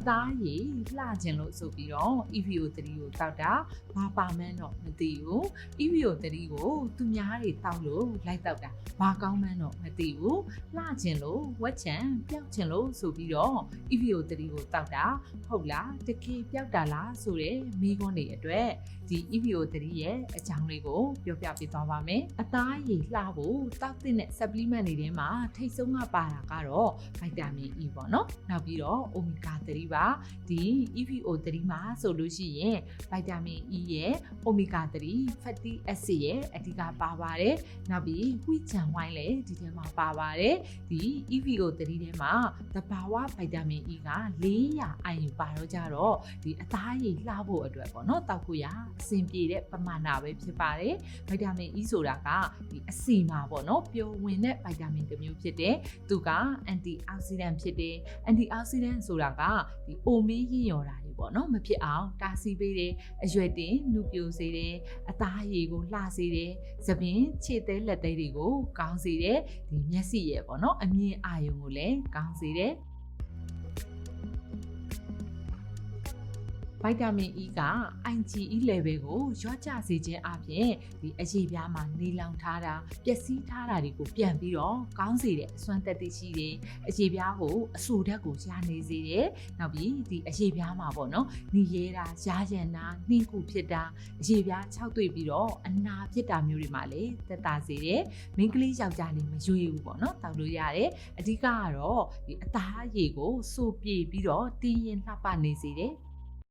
သားရည်လှခြင်းလို့ဆိုပြီးတော့ EVO3 ကိုတောက်တာဘာပါမှန်းတော့မသိဘူး EVO3 ကိုသူများတွေတောက်လို့လိုက်တောက်တာဘာကောင်းမှန်းတော့မသိဘူးလှခြင်းလို့ဝက်ချံပျောက်ခြင်းလို့ဆိုပြီးတော့ EVO3 ကိုတောက်တာဟုတ်လားတကယ်ပျောက်တာလားဆိုတဲ့မိခွန်းတွေအတွက်ဒီ EVO3 ရဲ့အကြောင်းလေးကိုပြောပြပေးသွားပါမယ်အသားရည်လှဖို့တောက်တဲ့ supplement တွေထဲမှာထိတ်ဆုံးကပါတာကတော့ vitamin E ပေါ့နော်နောက်ပြီးတော့ omega 3 ပါဒီ EVO3 မှာဆိုလို့ရှိရင် vitamin E ရဲ့ omega 3 fatty acid ရဲ့အဓိကပါပါတယ်နောက်ပြီး wheat ချံဝိုင်းလည်းဒီထဲမှာပါပါတယ်ဒီ EVO3 ထဲမှာသဘာဝ vitamin E က400 IU ပါတော့ကြတော့ဒီအသားရည်လှဖို့အတွက်ပေါ့နော်တောက်ဖို့ရအဆင်ပြေတဲ့ပမာဏပဲဖြစ်ပါတယ် vitamin E ဆိုတာကဒီအဆီမှာပေါ့နော်ပျော်ဝင်တဲ့ vitamin တစ်မျိုးဖြစ်တယ်သူက antioxidant ဖြစ်တယ် antioxidant ဆိုတာကဒီအိုမေးရင်းရော်တာတွေပေါ့နော်မဖြစ်အောင်တားဆီးပေးတယ်အရွက်တင်နုပြိုစေတယ်အသားရည်ကိုလှစေတယ်သပင်ခြေသေးလက်သေးတွေကိုကောင်းစေတယ်ဒီမျက်စိရဲ့ပေါ့နော်အမြင်အာရုံကိုလည်းကောင်းစေတယ်ဗိုက်တာမင် E က IgE level ကိုလျော့ကျစေခြင်းအပြင်ဒီအရေပြားမှာနေလောင်ထားတာပျက်စီးထားတာတွေကိုပြန်ပြီးတော့ကောင်းစေတဲ့အစွမ်းသက်သိရှိတယ်အရေပြားကိုအဆူဓာတ်ကိုရနေစေတယ်နောက်ပြီးဒီအရေပြားမှာပေါ့နော်နေရဲတာရားရံတာနှင်းခုဖြစ်တာအရေပြားခြောက်သွေ့ပြီးတော့အနာဖြစ်တာမျိုးတွေမှာလည်းသက်သာစေတယ်မိန်းကလေးယောက်ျားလေးမရွေးဘူးပေါ့နော်တောက်လို့ရတယ်အဓိကကတော့ဒီအသားရည်ကိုစိုးပြေပြီးတော့တင်းရင်လှပနေစေတယ်